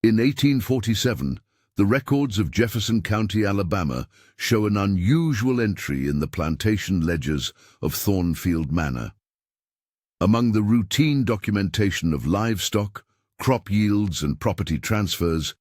In 1847, the records of Jefferson County, Alabama, show an unusual entry in the plantation ledgers of Thornfield Manor. Among the routine documentation of livestock, crop yields, and property transfers,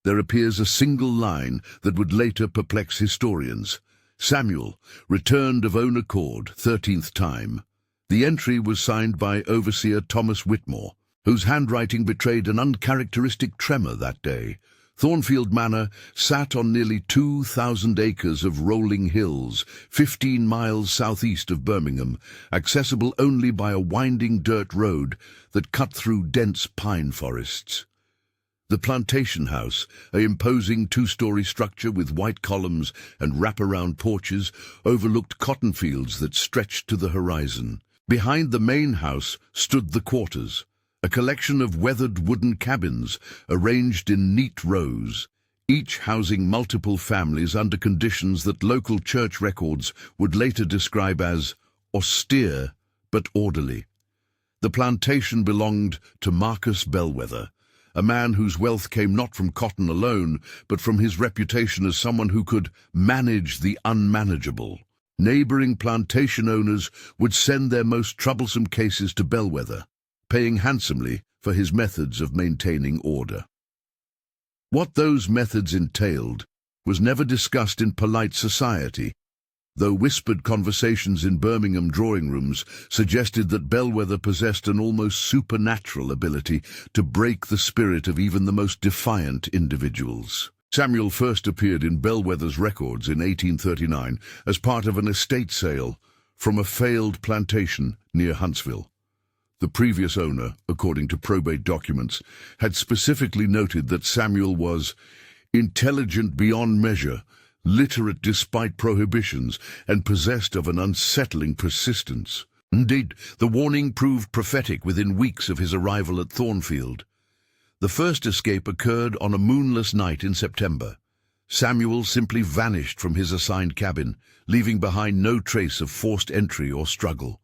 there appears a single line that would later perplex historians. Samuel returned of own accord, 13th time. The entry was signed by Overseer Thomas Whitmore, whose handwriting betrayed an uncharacteristic tremor that day. Thornfield Manor sat on nearly 2,000 acres of rolling hills, 15 miles southeast of Birmingham, accessible only by a winding dirt road that cut through dense pine forests. The plantation house, an imposing two-story structure with white columns and wraparound porches, overlooked cotton fields that stretched to the horizon. Behind the main house stood the quarters, a collection of weathered wooden cabins arranged in neat rows, each housing multiple families under conditions that local church records would later describe as austere but orderly. The plantation belonged to Marcus Bellwether, a man whose wealth came not from cotton alone, but from his reputation as someone who could manage the unmanageable. Neighboring plantation owners would send their most troublesome cases to Bellwether, paying handsomely for his methods of maintaining order. What those methods entailed was never discussed in polite society, though whispered conversations in Birmingham drawing rooms suggested that Bellwether possessed an almost supernatural ability to break the spirit of even the most defiant individuals. Samuel first appeared in Bellwether's records in 1839 as part of an estate sale from a failed plantation near Huntsville. The previous owner, according to probate documents, had specifically noted that Samuel was intelligent beyond measure, literate despite prohibitions, and possessed of an unsettling persistence. Indeed, the warning proved prophetic within weeks of his arrival at Thornfield. The first escape occurred on a moonless night in September. Samuel simply vanished from his assigned cabin, leaving behind no trace of forced entry or struggle.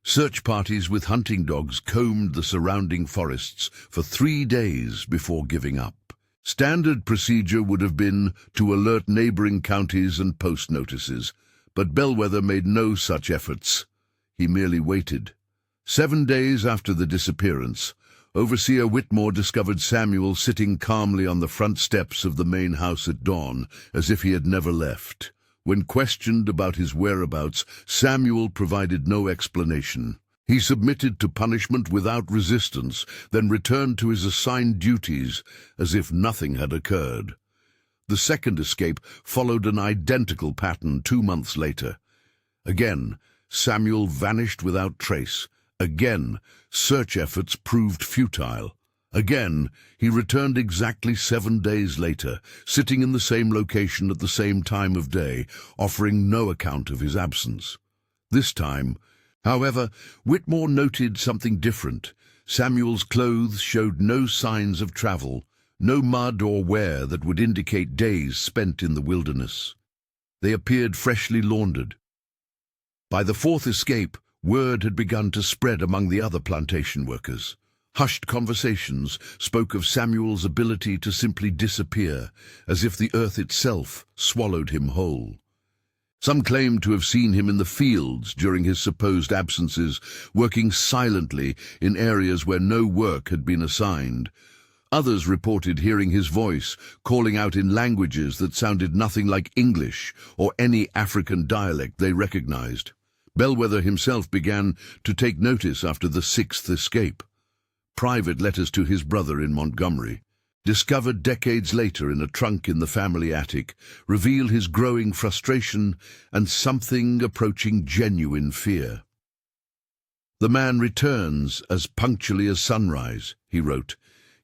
Search parties with hunting dogs combed the surrounding forests for 3 days before giving up. Standard procedure would have been to alert neighboring counties and post notices, but Bellwether made no such efforts. He merely waited. 7 days after the disappearance, Overseer Whitmore discovered Samuel sitting calmly on the front steps of the main house at dawn, as if he had never left. When questioned about his whereabouts, Samuel provided no explanation. He submitted to punishment without resistance, then returned to his assigned duties as if nothing had occurred. The second escape followed an identical pattern 2 months later. Again, Samuel vanished without trace. Again, search efforts proved futile. Again, he returned exactly 7 days later, sitting in the same location at the same time of day, offering no account of his absence. This time, however, Whitmore noted something different. Samuel's clothes showed no signs of travel, no mud or wear that would indicate days spent in the wilderness. They appeared freshly laundered. By the fourth escape, word had begun to spread among the other plantation workers. Hushed conversations spoke of Samuel's ability to simply disappear, as if the earth itself swallowed him whole. Some claimed to have seen him in the fields during his supposed absences, working silently in areas where no work had been assigned. Others reported hearing his voice, calling out in languages that sounded nothing like English or any African dialect they recognized. Bellwether himself began to take notice after the sixth escape. Private letters to his brother in Montgomery, discovered decades later in a trunk in the family attic, revealed his growing frustration and something approaching genuine fear. "The man returns as punctually as sunrise," he wrote,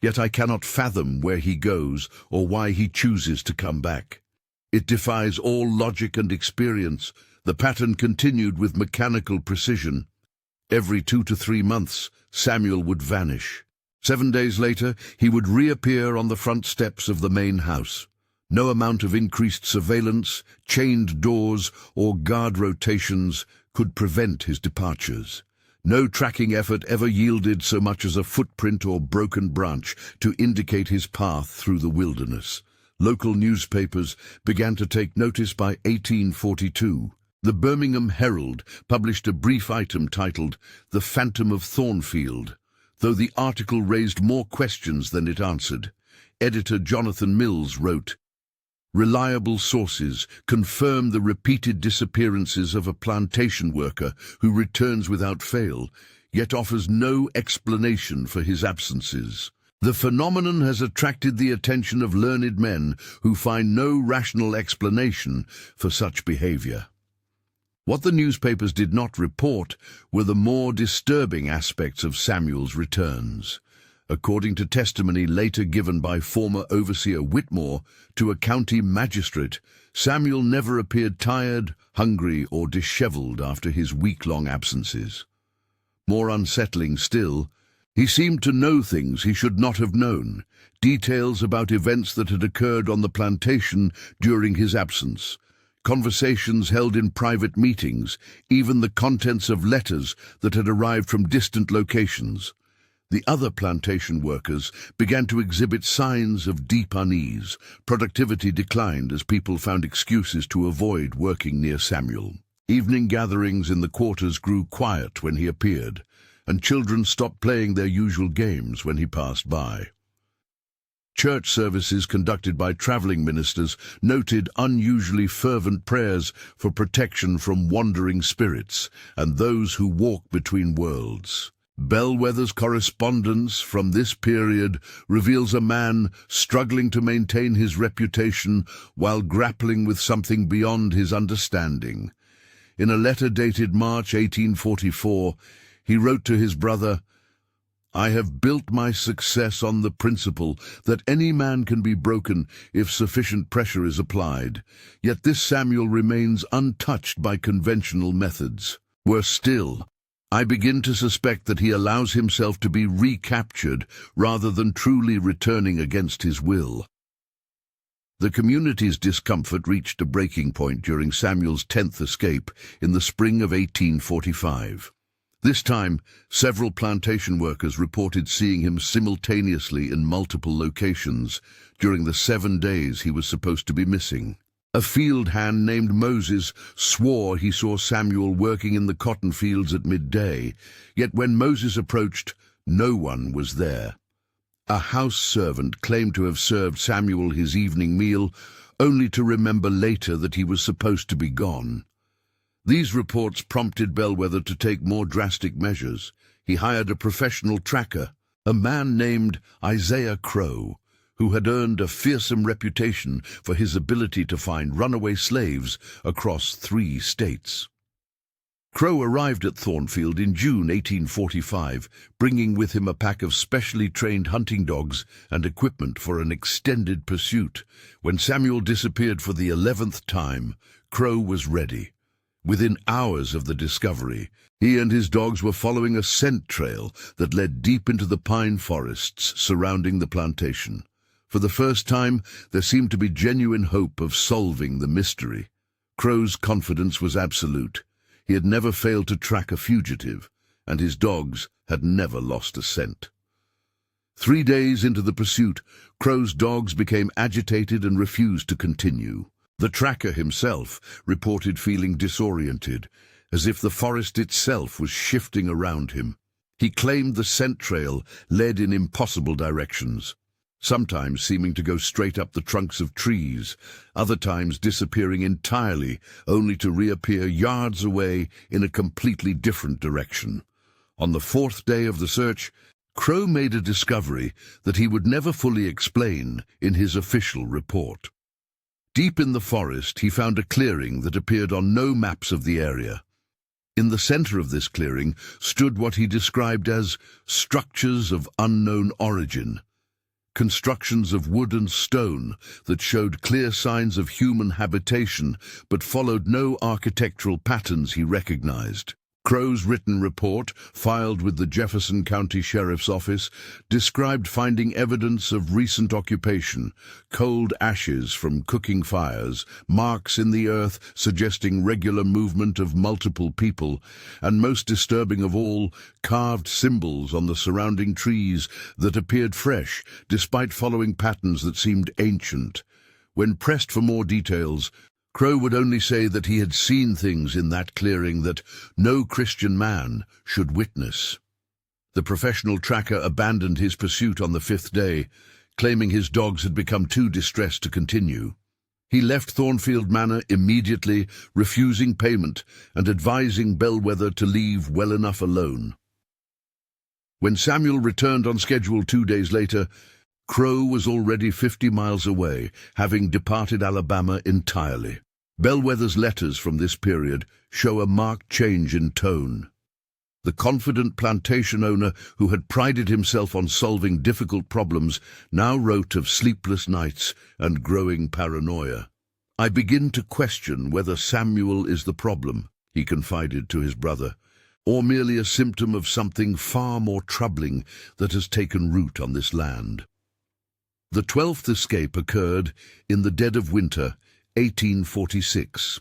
"yet I cannot fathom where he goes or why he chooses to come back. It defies all logic and experience." The pattern continued with mechanical precision. Every 2 to 3 months, Samuel would vanish. 7 days later, he would reappear on the front steps of the main house. No amount of increased surveillance, chained doors, or guard rotations could prevent his departures. No tracking effort ever yielded so much as a footprint or broken branch to indicate his path through the wilderness. Local newspapers began to take notice by 1842. The Birmingham Herald published a brief item titled "The Phantom of Thornfield," though the article raised more questions than it answered. Editor Jonathan Mills wrote, "Reliable sources confirm the repeated disappearances of a plantation worker who returns without fail, yet offers no explanation for his absences. The phenomenon has attracted the attention of learned men who find no rational explanation for such behavior." What the newspapers did not report were the more disturbing aspects of Samuel's returns. According to testimony later given by former overseer Whitmore to a county magistrate, Samuel never appeared tired, hungry, or disheveled after his week-long absences. More unsettling still, he seemed to know things he should not have known, details about events that had occurred on the plantation during his absence, conversations held in private meetings, even the contents of letters that had arrived from distant locations. The other plantation workers began to exhibit signs of deep unease. Productivity declined as people found excuses to avoid working near Samuel. Evening gatherings in the quarters grew quiet when he appeared, and children stopped playing their usual games when he passed by. Church services conducted by traveling ministers noted unusually fervent prayers for protection from wandering spirits and those who walk between worlds. Bellwether's correspondence from this period reveals a man struggling to maintain his reputation while grappling with something beyond his understanding. In a letter dated March 1844, he wrote to his brother, "I have built my success on the principle that any man can be broken if sufficient pressure is applied, yet this Samuel remains untouched by conventional methods. Worse still, I begin to suspect that he allows himself to be recaptured rather than truly returning against his will." The community's discomfort reached a breaking point during Samuel's 10th escape in the spring of 1845. This time, several plantation workers reported seeing him simultaneously in multiple locations during the 7 days he was supposed to be missing. A field hand named Moses swore he saw Samuel working in the cotton fields at midday, yet when Moses approached, no one was there. A house servant claimed to have served Samuel his evening meal, only to remember later that he was supposed to be gone. These reports prompted Bellwether to take more drastic measures. He hired a professional tracker, a man named Isaiah Crow, who had earned a fearsome reputation for his ability to find runaway slaves across 3 states. Crow arrived at Thornfield in June 1845, bringing with him a pack of specially trained hunting dogs and equipment for an extended pursuit. When Samuel disappeared for the 11th time, Crow was ready. Within hours of the discovery, he and his dogs were following a scent trail that led deep into the pine forests surrounding the plantation. For the first time, there seemed to be genuine hope of solving the mystery. Crow's confidence was absolute. He had never failed to track a fugitive, and his dogs had never lost a scent. 3 days into the pursuit, Crow's dogs became agitated and refused to continue. The tracker himself reported feeling disoriented, as if the forest itself was shifting around him. He claimed the scent trail led in impossible directions, sometimes seeming to go straight up the trunks of trees, other times disappearing entirely, only to reappear yards away in a completely different direction. On the 4th day of the search, Crow made a discovery that he would never fully explain in his official report. Deep in the forest, he found a clearing that appeared on no maps of the area. In the center of this clearing stood what he described as structures of unknown origin, constructions of wood and stone that showed clear signs of human habitation but followed no architectural patterns he recognized. Crow's written report, filed with the Jefferson County Sheriff's Office, described finding evidence of recent occupation, cold ashes from cooking fires, marks in the earth suggesting regular movement of multiple people, and most disturbing of all, carved symbols on the surrounding trees that appeared fresh, despite following patterns that seemed ancient. When pressed for more details, Crow would only say that he had seen things in that clearing that no Christian man should witness. The professional tracker abandoned his pursuit on the 5th day, claiming his dogs had become too distressed to continue. He left Thornfield Manor immediately, refusing payment and advising Bellwether to leave well enough alone. When Samuel returned on schedule 2 days later, Crow was already 50 miles away, having departed Alabama entirely. Bellwether's letters from this period show a marked change in tone. The confident plantation owner who had prided himself on solving difficult problems now wrote of sleepless nights and growing paranoia. "I begin to question whether Samuel is the problem," he confided to his brother, "or merely a symptom of something far more troubling that has taken root on this land." The 12th escape occurred in the dead of winter, 1846.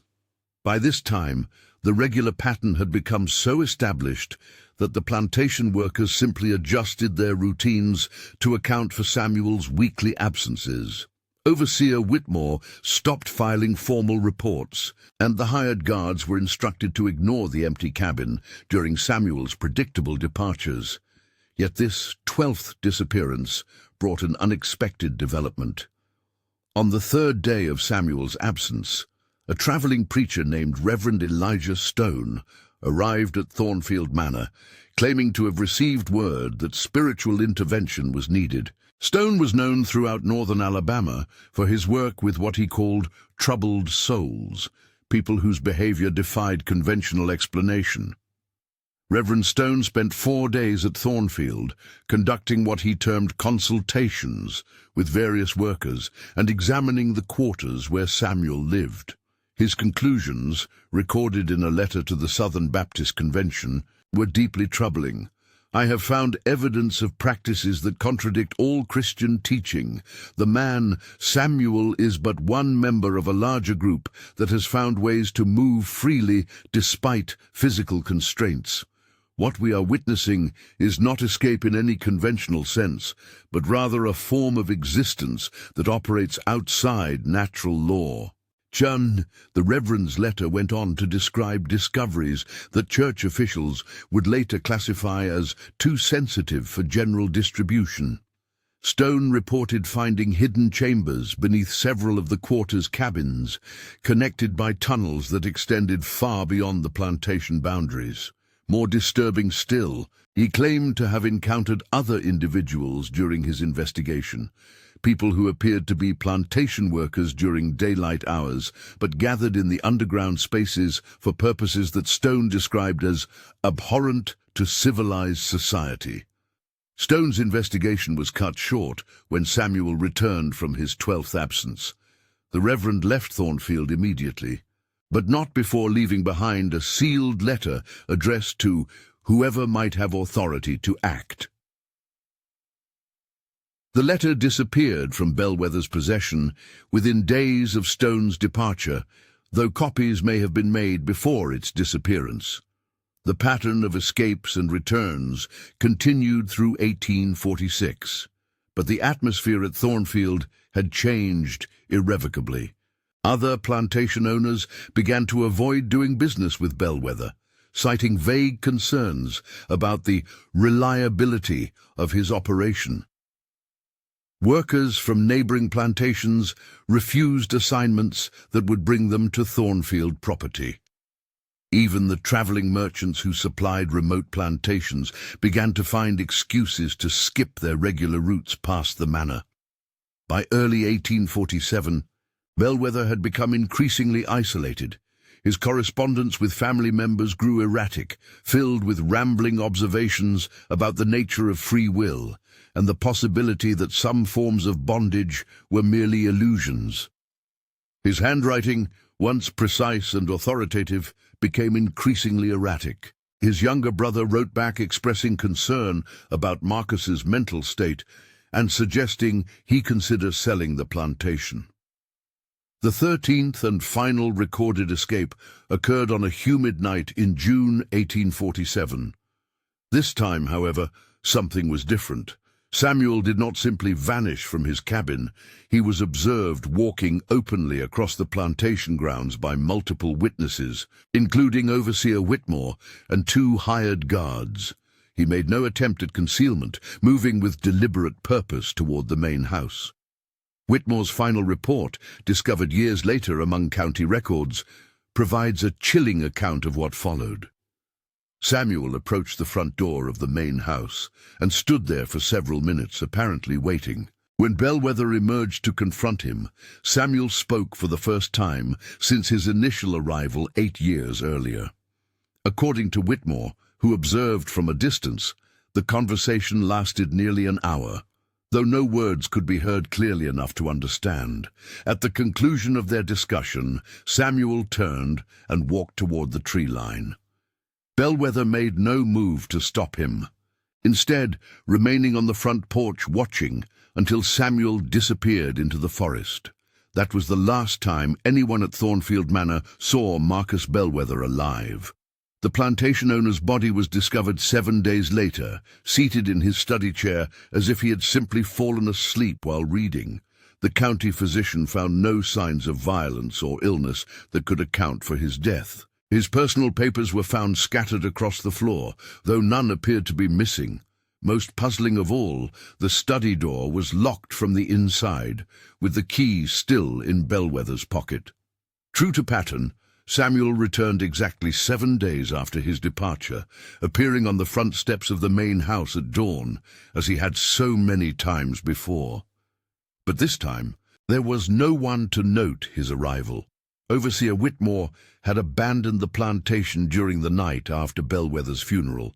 By this time, the regular pattern had become so established that the plantation workers simply adjusted their routines to account for Samuel's weekly absences. Overseer Whitmore stopped filing formal reports, and the hired guards were instructed to ignore the empty cabin during Samuel's predictable departures. Yet this 12th disappearance brought an unexpected development. On the 3rd day of Samuel's absence, a traveling preacher named Reverend Elijah Stone arrived at Thornfield Manor, claiming to have received word that spiritual intervention was needed. Stone was known throughout northern Alabama for his work with what he called troubled souls, people whose behavior defied conventional explanation. Reverend Stone spent 4 days at Thornfield, conducting what he termed consultations with various workers and examining the quarters where Samuel lived. His conclusions, recorded in a letter to the Southern Baptist Convention, were deeply troubling. "I have found evidence of practices that contradict all Christian teaching. The man, Samuel, is but one member of a larger group that has found ways to move freely despite physical constraints. What we are witnessing is not escape in any conventional sense, but rather a form of existence that operates outside natural law." The Reverend's letter went on to describe discoveries that church officials would later classify as too sensitive for general distribution. Stone reported finding hidden chambers beneath several of the quarters' cabins, connected by tunnels that extended far beyond the plantation boundaries. More disturbing still, he claimed to have encountered other individuals during his investigation, people who appeared to be plantation workers during daylight hours, but gathered in the underground spaces for purposes that Stone described as abhorrent to civilized society. Stone's investigation was cut short when Samuel returned from his 12th absence. The Reverend left Thornfield immediately, but not before leaving behind a sealed letter addressed to whoever might have authority to act. The letter disappeared from Bellwether's possession within days of Stone's departure, though copies may have been made before its disappearance. The pattern of escapes and returns continued through 1846, but the atmosphere at Thornfield had changed irrevocably. Other plantation owners began to avoid doing business with Bellwether, citing vague concerns about the reliability of his operation. Workers from neighboring plantations refused assignments that would bring them to Thornfield property. Even the traveling merchants who supplied remote plantations began to find excuses to skip their regular routes past the manor. By early 1847, Bellwether had become increasingly isolated. His correspondence with family members grew erratic, filled with rambling observations about the nature of free will and the possibility that some forms of bondage were merely illusions. His handwriting, once precise and authoritative, became increasingly erratic. His younger brother wrote back expressing concern about Marcus's mental state and suggesting he consider selling the plantation. The 13th and final recorded escape occurred on a humid night in June 1847. This time, however, something was different. Samuel did not simply vanish from his cabin. He was observed walking openly across the plantation grounds by multiple witnesses, including Overseer Whitmore and 2 hired guards. He made no attempt at concealment, moving with deliberate purpose toward the main house. Whitmore's final report, discovered years later among county records, provides a chilling account of what followed. Samuel approached the front door of the main house and stood there for several minutes, apparently waiting. When Bellwether emerged to confront him, Samuel spoke for the first time since his initial arrival 8 years earlier. According to Whitmore, who observed from a distance, the conversation lasted nearly an hour, though no words could be heard clearly enough to understand. At the conclusion of their discussion, Samuel turned and walked toward the tree line. Bellwether made no move to stop him, instead remaining on the front porch watching until Samuel disappeared into the forest. That was the last time anyone at Thornfield Manor saw Marcus Bellwether alive. The plantation owner's body was discovered 7 days later, seated in his study chair as if he had simply fallen asleep while reading. The county physician found no signs of violence or illness that could account for his death. His personal papers were found scattered across the floor, though none appeared to be missing. Most puzzling of all, the study door was locked from the inside, with the key still in Bellwether's pocket. True to pattern, Samuel returned exactly 7 days after his departure, appearing on the front steps of the main house at dawn, as he had so many times before. But this time, there was no one to note his arrival. Overseer Whitmore had abandoned the plantation during the night after Bellwether's funeral,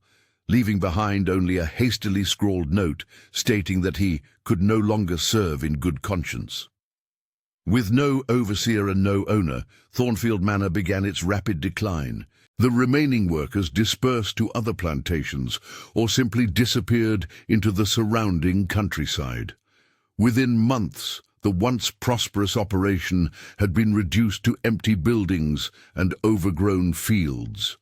leaving behind only a hastily scrawled note stating that he could no longer serve in good conscience. With no overseer and no owner, Thornfield Manor began its rapid decline. The remaining workers dispersed to other plantations or simply disappeared into the surrounding countryside. Within months, the once prosperous operation had been reduced to empty buildings and overgrown fields.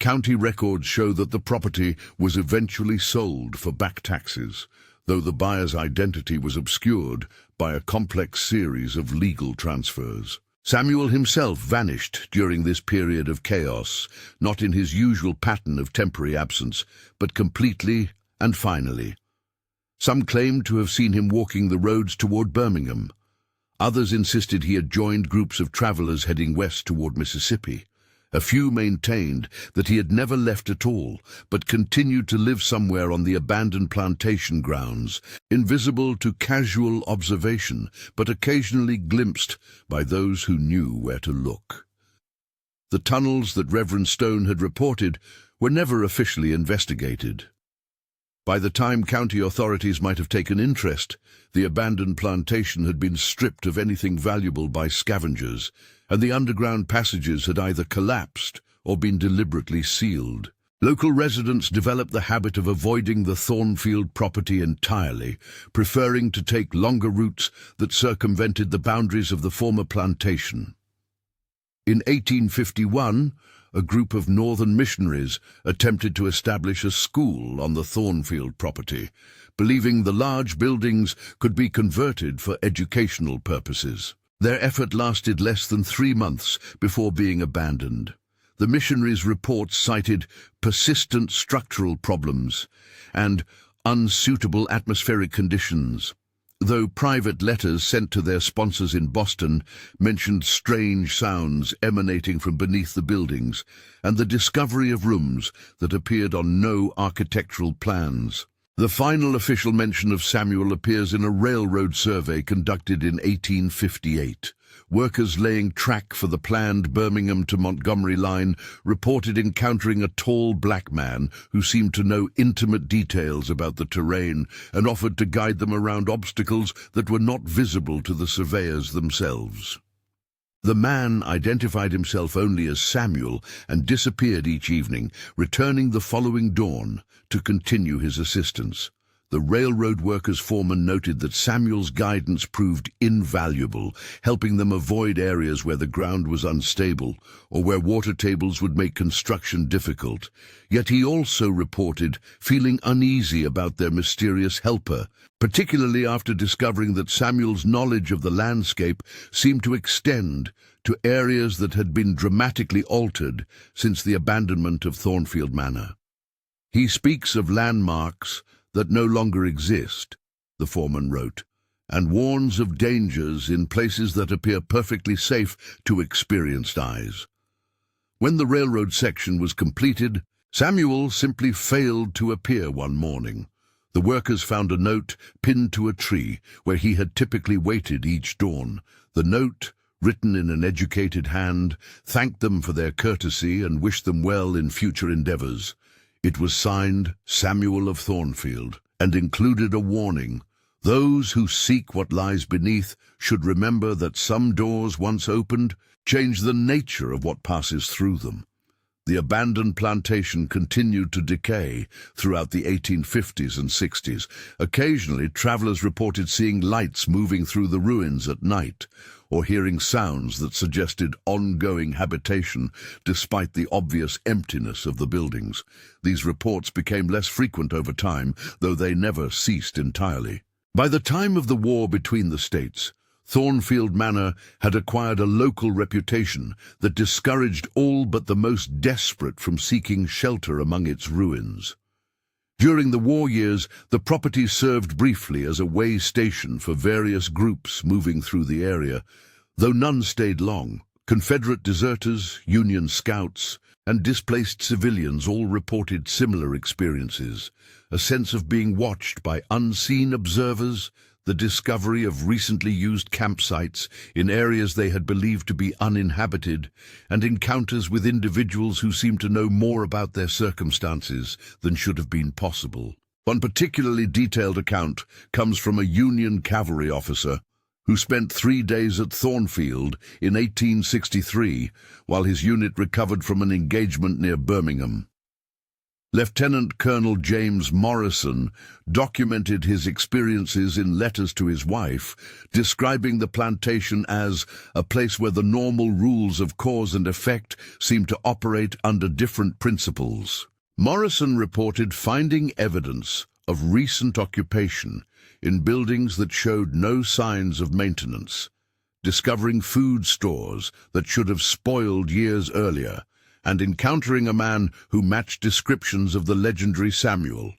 County records show that the property was eventually sold for back taxes, though the buyer's identity was obscured by a complex series of legal transfers. Samuel himself vanished during this period of chaos, not in his usual pattern of temporary absence, but completely and finally. Some claimed to have seen him walking the roads toward Birmingham. Others insisted he had joined groups of travelers heading west toward Mississippi. A few maintained that he had never left at all, but continued to live somewhere on the abandoned plantation grounds, invisible to casual observation, but occasionally glimpsed by those who knew where to look. The tunnels that Reverend Stone had reported were never officially investigated. By the time county authorities might have taken interest, the abandoned plantation had been stripped of anything valuable by scavengers, and the underground passages had either collapsed or been deliberately sealed. Local residents developed the habit of avoiding the Thornfield property entirely, preferring to take longer routes that circumvented the boundaries of the former plantation. In 1851, a group of northern missionaries attempted to establish a school on the Thornfield property, believing the large buildings could be converted for educational purposes. Their effort lasted less than 3 months before being abandoned. The missionaries' reports cited persistent structural problems and unsuitable atmospheric conditions, though private letters sent to their sponsors in Boston mentioned strange sounds emanating from beneath the buildings and the discovery of rooms that appeared on no architectural plans. The final official mention of Samuel appears in a railroad survey conducted in 1858. Workers laying track for the planned Birmingham to Montgomery line reported encountering a tall black man who seemed to know intimate details about the terrain and offered to guide them around obstacles that were not visible to the surveyors themselves. The man identified himself only as Samuel and disappeared each evening, returning the following dawn to continue his assistance. The railroad workers' foreman noted that Samuel's guidance proved invaluable, helping them avoid areas where the ground was unstable or where water tables would make construction difficult. Yet he also reported feeling uneasy about their mysterious helper, particularly after discovering that Samuel's knowledge of the landscape seemed to extend to areas that had been dramatically altered since the abandonment of Thornfield Manor. He speaks of landmarks that no longer exist, the foreman wrote, and warns of dangers in places that appear perfectly safe to experienced eyes. When the railroad section was completed, Samuel simply failed to appear one morning. The workers found a note pinned to a tree where he had typically waited each dawn. The note, written in an educated hand, thanked them for their courtesy and wished them well in future endeavors. It was signed Samuel of Thornfield and included a warning. Those who seek what lies beneath should remember that some doors once opened change the nature of what passes through them. The abandoned plantation continued to decay throughout the 1850s and 60s. Occasionally, travelers reported seeing lights moving through the ruins at night, or hearing sounds that suggested ongoing habitation despite the obvious emptiness of the buildings. These reports became less frequent over time, though they never ceased entirely. By the time of the war between the states, Thornfield Manor had acquired a local reputation that discouraged all but the most desperate from seeking shelter among its ruins. During the war years, the property served briefly as a way station for various groups moving through the area, though none stayed long. Confederate deserters, Union scouts, and displaced civilians all reported similar experiences, a sense of being watched by unseen observers, the discovery of recently used campsites in areas they had believed to be uninhabited, and encounters with individuals who seemed to know more about their circumstances than should have been possible. One particularly detailed account comes from a Union cavalry officer who spent 3 days at Thornfield in 1863 while his unit recovered from an engagement near Birmingham. Lieutenant Colonel James Morrison documented his experiences in letters to his wife, describing the plantation as a place where the normal rules of cause and effect seemed to operate under different principles. Morrison reported finding evidence of recent occupation in buildings that showed no signs of maintenance, discovering food stores that should have spoiled years earlier, and encountering a man who matched descriptions of the legendary Samuel.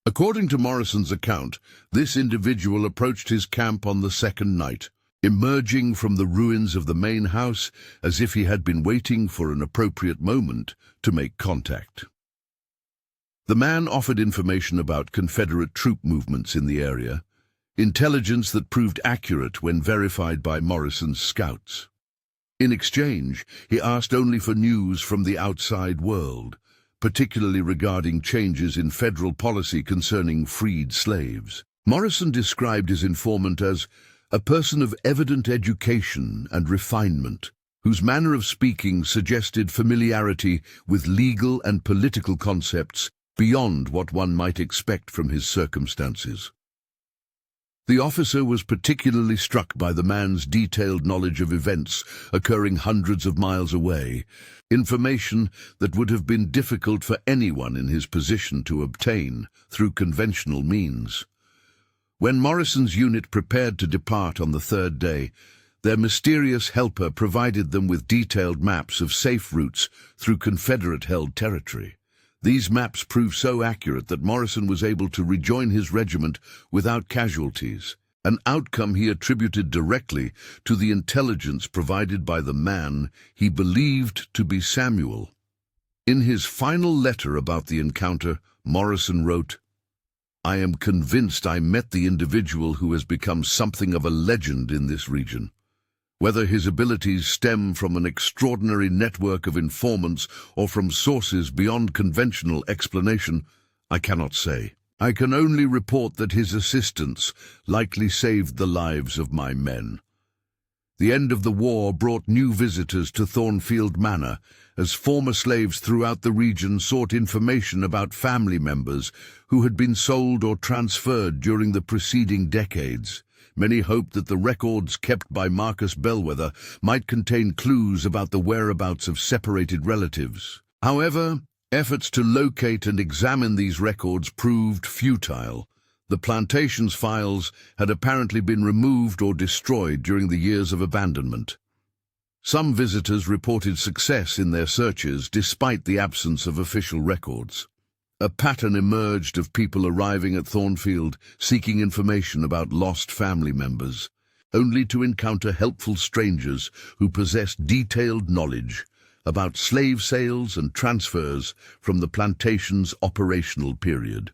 According to Morrison's account, this individual approached his camp on the second night, emerging from the ruins of the main house as if he had been waiting for an appropriate moment to make contact. The man offered information about Confederate troop movements in the area, intelligence that proved accurate when verified by Morrison's scouts. In exchange, he asked only for news from the outside world, particularly regarding changes in federal policy concerning freed slaves. Morrison described his informant as a person of evident education and refinement, whose manner of speaking suggested familiarity with legal and political concepts beyond what one might expect from his circumstances. The officer was particularly struck by the man's detailed knowledge of events occurring hundreds of miles away, information that would have been difficult for anyone in his position to obtain through conventional means. When Morrison's unit prepared to depart on the third day, their mysterious helper provided them with detailed maps of safe routes through Confederate-held territory. These maps proved so accurate that Morrison was able to rejoin his regiment without casualties, an outcome he attributed directly to the intelligence provided by the man he believed to be Samuel. In his final letter about the encounter, Morrison wrote, "I am convinced I met the individual who has become something of a legend in this region. Whether his abilities stem from an extraordinary network of informants or from sources beyond conventional explanation, I cannot say. I can only report that his assistance likely saved the lives of my men." The end of the war brought new visitors to Thornfield Manor, as former slaves throughout the region sought information about family members who had been sold or transferred during the preceding decades. Many hoped that the records kept by Marcus Bellwether might contain clues about the whereabouts of separated relatives. However, efforts to locate and examine these records proved futile. The plantation's files had apparently been removed or destroyed during the years of abandonment. Some visitors reported success in their searches despite the absence of official records. A pattern emerged of people arriving at Thornfield seeking information about lost family members, only to encounter helpful strangers who possessed detailed knowledge about slave sales and transfers from the plantation's operational period.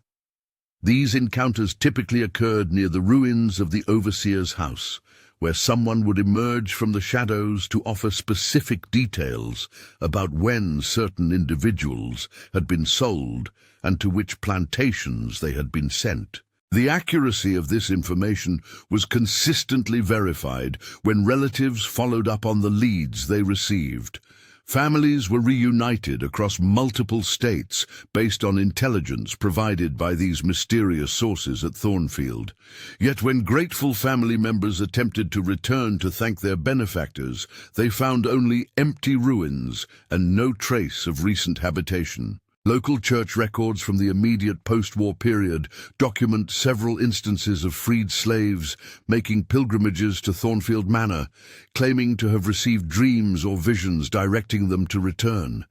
These encounters typically occurred near the ruins of the overseer's house, where someone would emerge from the shadows to offer specific details about when certain individuals had been sold and to which plantations they had been sent. The accuracy of this information was consistently verified when relatives followed up on the leads they received. Families were reunited across multiple states based on intelligence provided by these mysterious sources at Thornfield. Yet when grateful family members attempted to return to thank their benefactors, they found only empty ruins and no trace of recent habitation. Local church records from the immediate post-war period document several instances of freed slaves making pilgrimages to Thornfield Manor, claiming to have received dreams or visions directing them to return.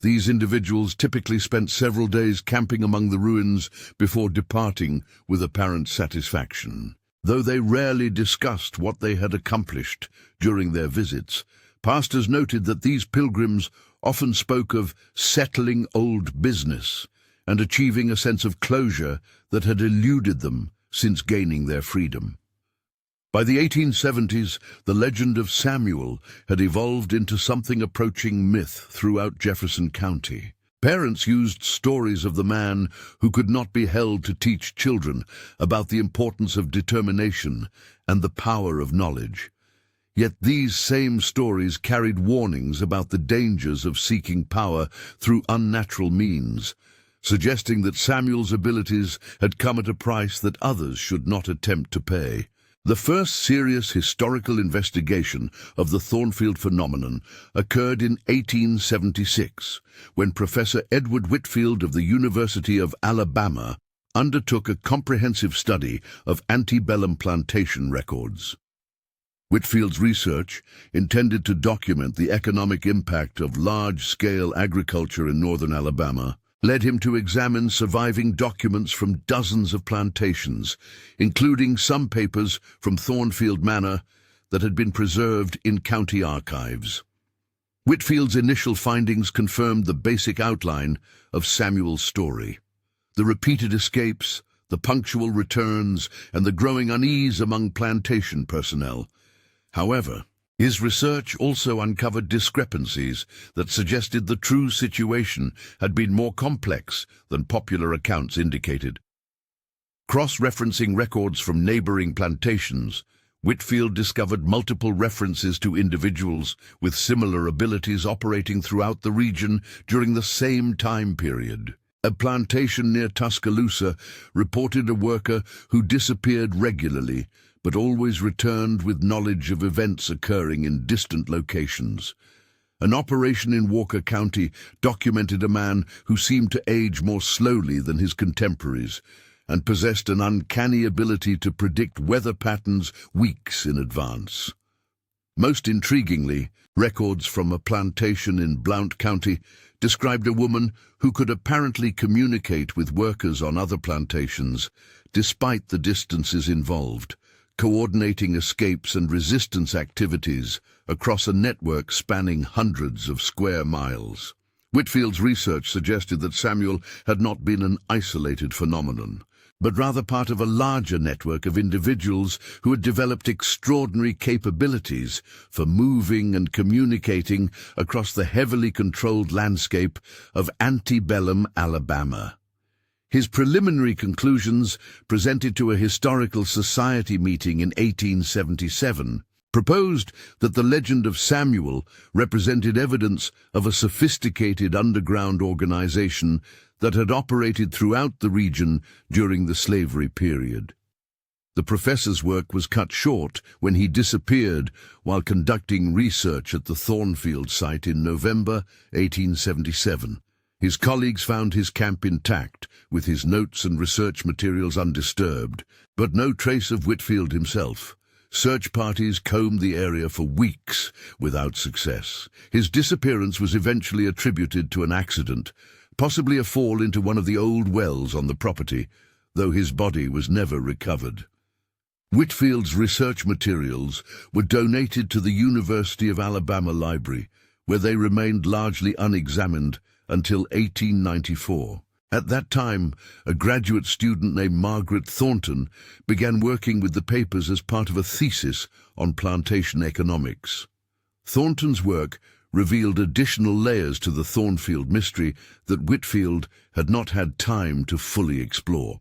These individuals typically spent several days camping among the ruins before departing with apparent satisfaction. Though they rarely discussed what they had accomplished during their visits, pastors noted that these pilgrims often spoke of settling old business and achieving a sense of closure that had eluded them since gaining their freedom. By the 1870s, the legend of Samuel had evolved into something approaching myth throughout Jefferson County. Parents used stories of the man who could not be held to teach children about the importance of determination and the power of knowledge. Yet these same stories carried warnings about the dangers of seeking power through unnatural means, suggesting that Samuel's abilities had come at a price that others should not attempt to pay. The first serious historical investigation of the Thornfield phenomenon occurred in 1876, when Professor Edward Whitfield of the University of Alabama undertook a comprehensive study of antebellum plantation records. Whitfield's research, intended to document the economic impact of large-scale agriculture in northern Alabama, led him to examine surviving documents from dozens of plantations, including some papers from Thornfield Manor that had been preserved in county archives. Whitfield's initial findings confirmed the basic outline of Samuel's story. The repeated escapes, the punctual returns, and the growing unease among plantation personnel. However, his research also uncovered discrepancies that suggested the true situation had been more complex than popular accounts indicated. Cross-referencing records from neighboring plantations, Whitfield discovered multiple references to individuals with similar abilities operating throughout the region during the same time period. A plantation near Tuscaloosa reported a worker who disappeared regularly, but always returned with knowledge of events occurring in distant locations. An operation in Walker County documented a man who seemed to age more slowly than his contemporaries and possessed an uncanny ability to predict weather patterns weeks in advance. Most intriguingly, records from a plantation in Blount County described a woman who could apparently communicate with workers on other plantations, despite the distances involved, coordinating escapes and resistance activities across a network spanning hundreds of square miles. Whitfield's research suggested that Samuel had not been an isolated phenomenon, but rather part of a larger network of individuals who had developed extraordinary capabilities for moving and communicating across the heavily controlled landscape of antebellum Alabama. His preliminary conclusions, presented to a historical society meeting in 1877, proposed that the legend of Samuel represented evidence of a sophisticated underground organization that had operated throughout the region during the slavery period. The professor's work was cut short when he disappeared while conducting research at the Thornfield site in November 1877. His colleagues found his camp intact, with his notes and research materials undisturbed, but no trace of Whitfield himself. Search parties combed the area for weeks without success. His disappearance was eventually attributed to an accident, possibly a fall into one of the old wells on the property, though his body was never recovered. Whitfield's research materials were donated to the University of Alabama Library, where they remained largely unexamined until 1894. At that time, a graduate student named Margaret Thornton began working with the papers as part of a thesis on plantation economics. Thornton's work revealed additional layers to the Thornfield mystery that Whitfield had not had time to fully explore.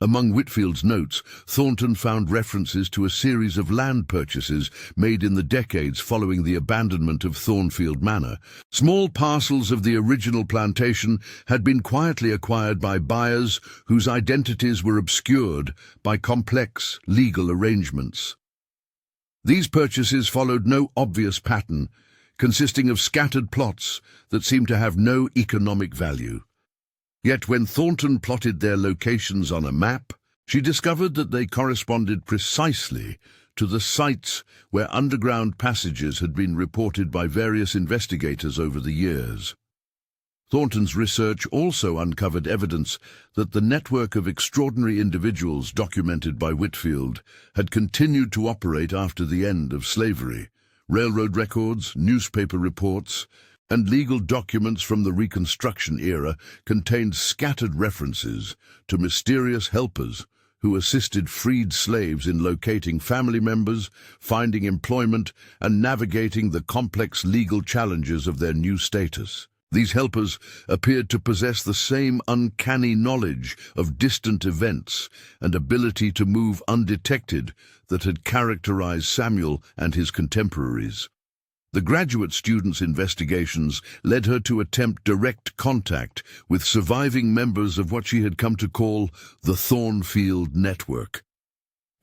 Among Whitfield's notes, Thornton found references to a series of land purchases made in the decades following the abandonment of Thornfield Manor. Small parcels of the original plantation had been quietly acquired by buyers whose identities were obscured by complex legal arrangements. These purchases followed no obvious pattern, consisting of scattered plots that seemed to have no economic value. Yet when Thornton plotted their locations on a map, she discovered that they corresponded precisely to the sites where underground passages had been reported by various investigators over the years. Thornton's research also uncovered evidence that the network of extraordinary individuals documented by Whitfield had continued to operate after the end of slavery. Railroad records, newspaper reports, and legal documents from the Reconstruction era contained scattered references to mysterious helpers who assisted freed slaves in locating family members, finding employment, and navigating the complex legal challenges of their new status. These helpers appeared to possess the same uncanny knowledge of distant events and ability to move undetected that had characterized Samuel and his contemporaries. The graduate student's investigations led her to attempt direct contact with surviving members of what she had come to call the Thornfield Network.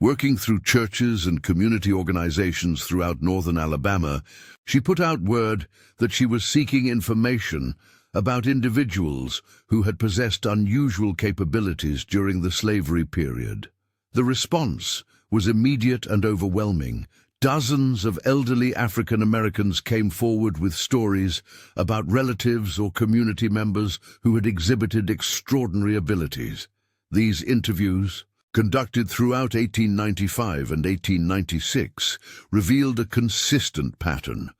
Working through churches and community organizations throughout northern Alabama, she put out word that she was seeking information about individuals who had possessed unusual capabilities during the slavery period. The response was immediate and overwhelming. Dozens of elderly African Americans came forward with stories about relatives or community members who had exhibited extraordinary abilities. These interviews, conducted throughout 1895 and 1896, revealed a consistent pattern.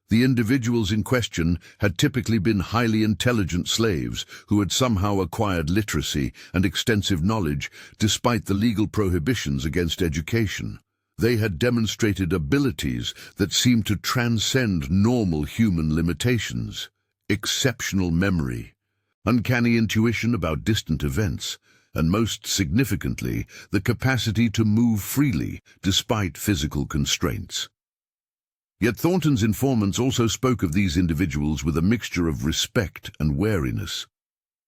The individuals in question had typically been highly intelligent slaves who had somehow acquired literacy and extensive knowledge despite the legal prohibitions against education. They had demonstrated abilities that seemed to transcend normal human limitations: exceptional memory, uncanny intuition about distant events, and most significantly, the capacity to move freely despite physical constraints. Yet Thornton's informants also spoke of these individuals with a mixture of respect and wariness.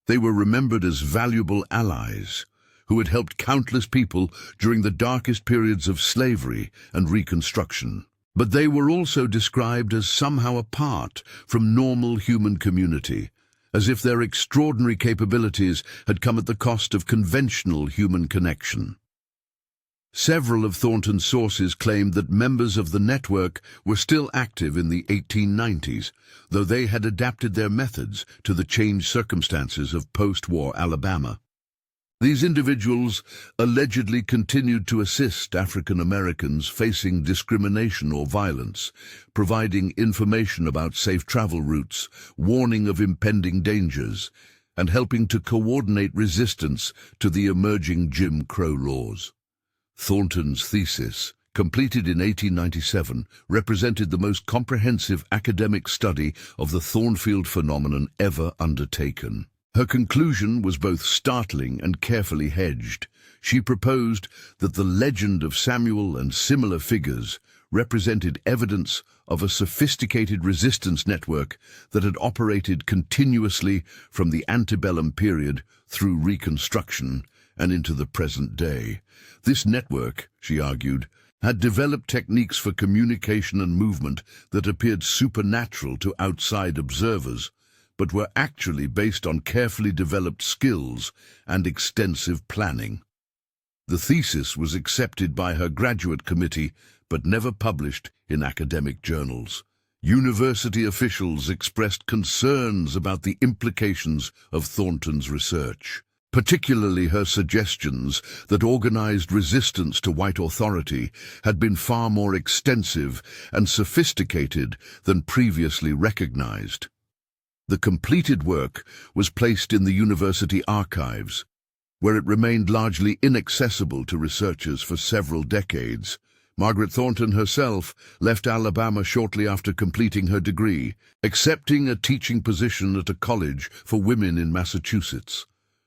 They were remembered as valuable allies who had helped countless people during the darkest periods of slavery and Reconstruction. But they were also described as somehow apart from normal human community, as if their extraordinary capabilities had come at the cost of conventional human connection. Several of Thornton's sources claimed that members of the network were still active in the 1890s, though they had adapted their methods to the changed circumstances of post-war Alabama. These individuals allegedly continued to assist African Americans facing discrimination or violence, providing information about safe travel routes, warning of impending dangers, and helping to coordinate resistance to the emerging Jim Crow laws. Thornton's thesis, completed in 1897, represented the most comprehensive academic study of the Thornfield phenomenon ever undertaken. Her conclusion was both startling and carefully hedged. She proposed that the legend of Samuel and similar figures represented evidence of a sophisticated resistance network that had operated continuously from the antebellum period through Reconstruction and into the present day. This network, she argued, had developed techniques for communication and movement that appeared supernatural to outside observers, but were actually based on carefully developed skills and extensive planning. The thesis was accepted by her graduate committee, but never published in academic journals. University officials expressed concerns about the implications of Thornton's research, particularly her suggestions that organized resistance to white authority had been far more extensive and sophisticated than previously recognized. The completed work was placed in the university archives, where it remained largely inaccessible to researchers for several decades. Margaret Thornton herself left Alabama shortly after completing her degree, accepting a teaching position at a college for women in Massachusetts.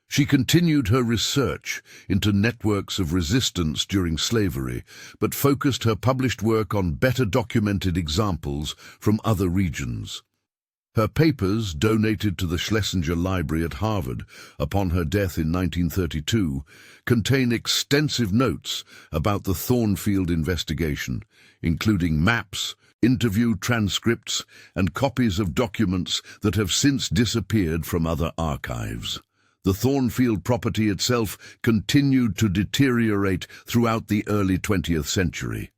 She continued her research into networks of resistance during slavery, but focused her published work on better documented examples from other regions. Her papers, donated to the Schlesinger Library at Harvard upon her death in 1932, contain extensive notes about the Thornfield investigation, including maps, interview transcripts, and copies of documents that have since disappeared from other archives. The Thornfield property itself continued to deteriorate throughout the early 20th century.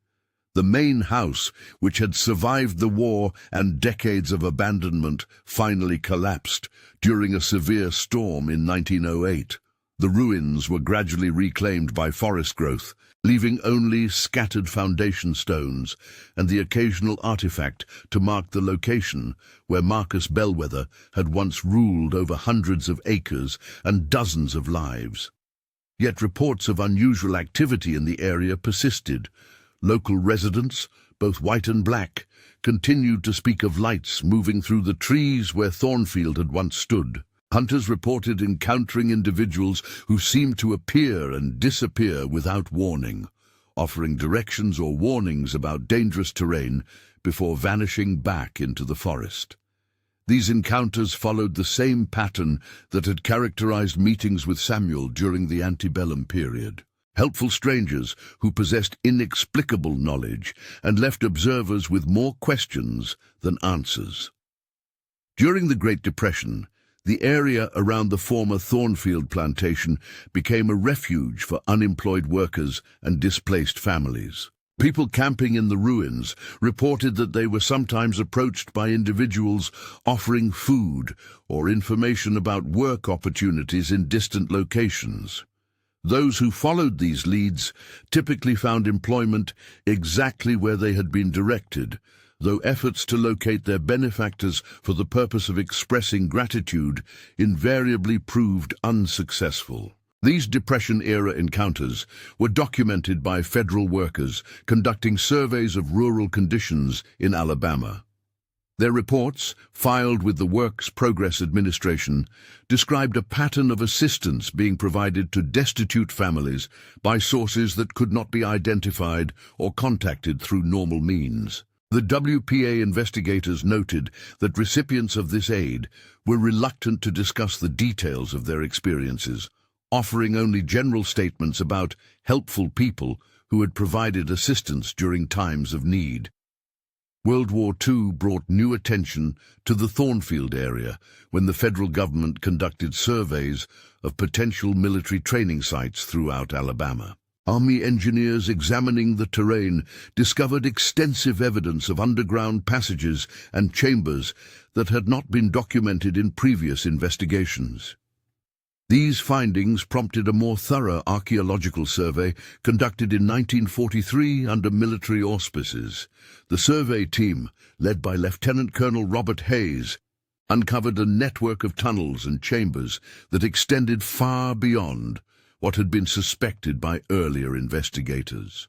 The main house, which had survived the war and decades of abandonment, finally collapsed during a severe storm in 1908. The ruins were gradually reclaimed by forest growth, leaving only scattered foundation stones and the occasional artifact to mark the location where Marcus Bellwether had once ruled over hundreds of acres and dozens of lives. Yet reports of unusual activity in the area persisted. Local residents, both white and black, continued to speak of lights moving through the trees where Thornfield had once stood. Hunters reported encountering individuals who seemed to appear and disappear without warning, offering directions or warnings about dangerous terrain before vanishing back into the forest. These encounters followed the same pattern that had characterized meetings with Samuel during the antebellum period. Helpful strangers who possessed inexplicable knowledge and left observers with more questions than answers. During the Great Depression, the area around the former Thornfield plantation became a refuge for unemployed workers and displaced families. People camping in the ruins reported that they were sometimes approached by individuals offering food or information about work opportunities in distant locations. Those who followed these leads typically found employment exactly where they had been directed, though efforts to locate their benefactors for the purpose of expressing gratitude invariably proved unsuccessful. These Depression-era encounters were documented by federal workers conducting surveys of rural conditions in Alabama. Their reports, filed with the Works Progress Administration, described a pattern of assistance being provided to destitute families by sources that could not be identified or contacted through normal means. The WPA investigators noted that recipients of this aid were reluctant to discuss the details of their experiences, offering only general statements about helpful people who had provided assistance during times of need. World War II brought new attention to the Thornfield area when the federal government conducted surveys of potential military training sites throughout Alabama. Army engineers examining the terrain discovered extensive evidence of underground passages and chambers that had not been documented in previous investigations. These findings prompted a more thorough archaeological survey conducted in 1943 under military auspices. The survey team, led by Lieutenant Colonel Robert Hayes, uncovered a network of tunnels and chambers that extended far beyond what had been suspected by earlier investigators.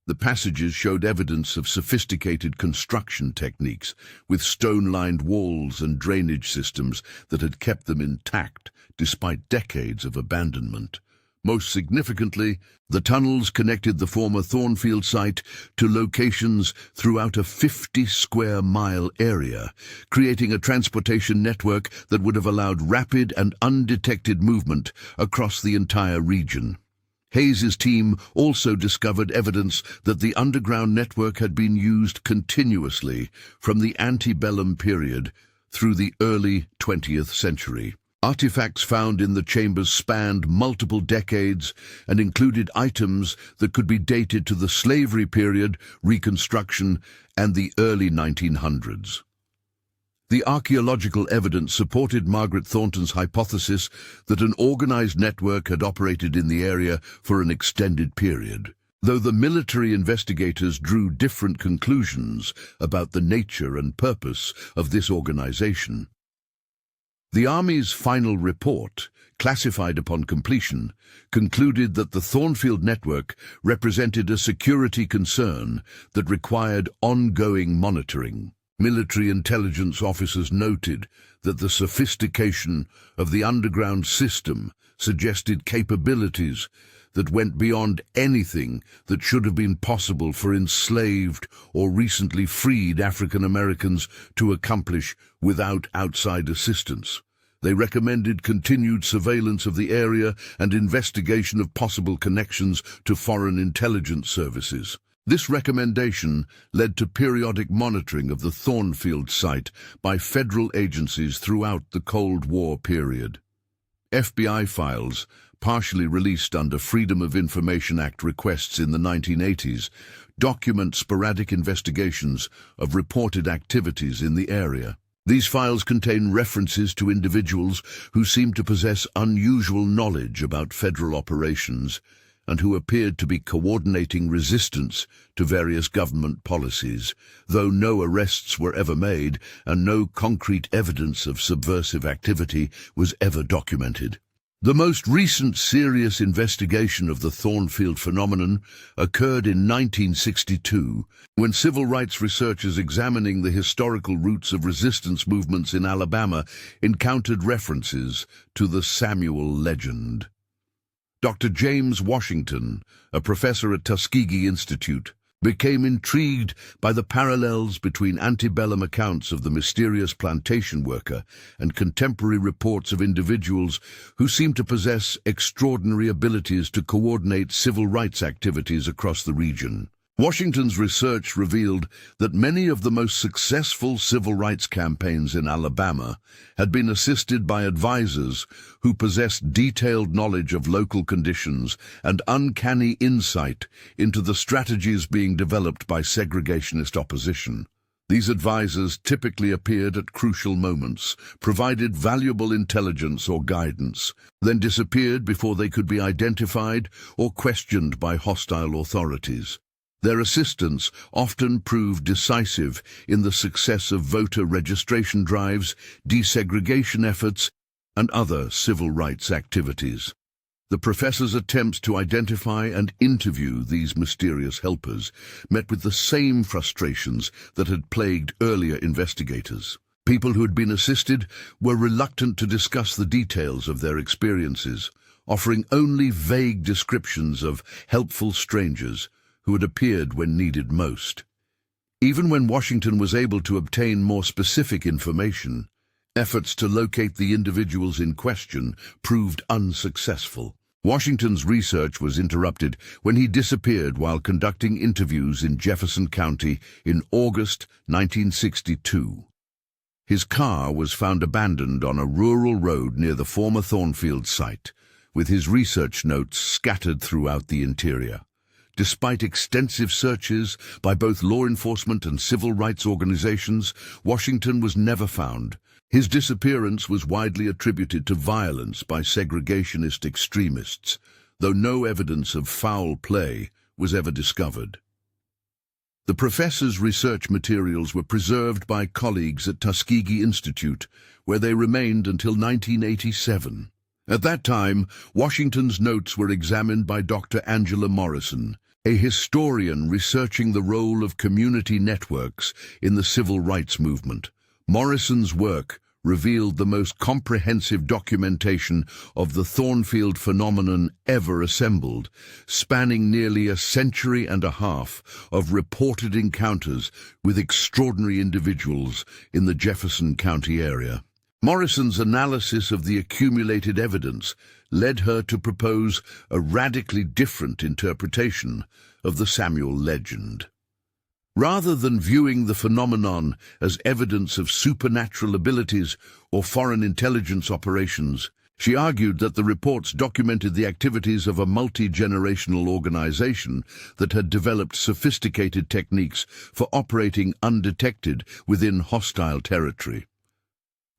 The passages showed evidence of sophisticated construction techniques, with stone-lined walls and drainage systems that had kept them intact despite decades of abandonment. Most significantly, the tunnels connected the former Thornfield site to locations throughout a 50-square-mile area, creating a transportation network that would have allowed rapid and undetected movement across the entire region. Hayes's team also discovered evidence that the underground network had been used continuously from the antebellum period through the early 20th century. Artifacts found in the chambers spanned multiple decades and included items that could be dated to the slavery period, Reconstruction, and the early 1900s. The archaeological evidence supported Margaret Thornton's hypothesis that an organized network had operated in the area for an extended period, though the military investigators drew different conclusions about the nature and purpose of this organization. The Army's final report, classified upon completion, concluded that the Thornfield network represented a security concern that required ongoing monitoring. Military intelligence officers noted that the sophistication of the underground system suggested capabilities that went beyond anything that should have been possible for enslaved or recently freed African Americans to accomplish without outside assistance. They recommended continued surveillance of the area and investigation of possible connections to foreign intelligence services. This recommendation led to periodic monitoring of the Thornfield site by federal agencies throughout the Cold War period. FBI files, partially released under Freedom of Information Act requests in the 1980s, document sporadic investigations of reported activities in the area. These files contain references to individuals who seemed to possess unusual knowledge about federal operations and who appeared to be coordinating resistance to various government policies, though no arrests were ever made and no concrete evidence of subversive activity was ever documented. The most recent serious investigation of the Thornfield phenomenon occurred in 1962, when civil rights researchers examining the historical roots of resistance movements in Alabama encountered references to the Samuel legend. Dr. James Washington, a professor at Tuskegee Institute, became intrigued by the parallels between antebellum accounts of the mysterious plantation worker and contemporary reports of individuals who seemed to possess extraordinary abilities to coordinate civil rights activities across the region. Washington's research revealed that many of the most successful civil rights campaigns in Alabama had been assisted by advisors who possessed detailed knowledge of local conditions and uncanny insight into the strategies being developed by segregationist opposition. These advisors typically appeared at crucial moments, provided valuable intelligence or guidance, then disappeared before they could be identified or questioned by hostile authorities. Their assistance often proved decisive in the success of voter registration drives, desegregation efforts, and other civil rights activities. The professor's attempts to identify and interview these mysterious helpers met with the same frustrations that had plagued earlier investigators. People who had been assisted were reluctant to discuss the details of their experiences, offering only vague descriptions of helpful strangers who had appeared when needed most. Even when Washington was able to obtain more specific information, efforts to locate the individuals in question proved unsuccessful. Washington's research was interrupted when he disappeared while conducting interviews in Jefferson County in August 1962. His car was found abandoned on a rural road near the former Thornfield site, with his research notes scattered throughout the interior. Despite extensive searches by both law enforcement and civil rights organizations, Washington was never found. His disappearance was widely attributed to violence by segregationist extremists, though no evidence of foul play was ever discovered. The professor's research materials were preserved by colleagues at Tuskegee Institute, where they remained until 1987. At that time, Washington's notes were examined by Dr. Angela Morrison, a historian researching the role of community networks in the civil rights movement. Morrison's work revealed the most comprehensive documentation of the Thornfield phenomenon ever assembled, spanning nearly a century and a half of reported encounters with extraordinary individuals in the Jefferson County area. Morrison's analysis of the accumulated evidence led her to propose a radically different interpretation of the Samuel legend. Rather than viewing the phenomenon as evidence of supernatural abilities or foreign intelligence operations, she argued that the reports documented the activities of a multi-generational organization that had developed sophisticated techniques for operating undetected within hostile territory.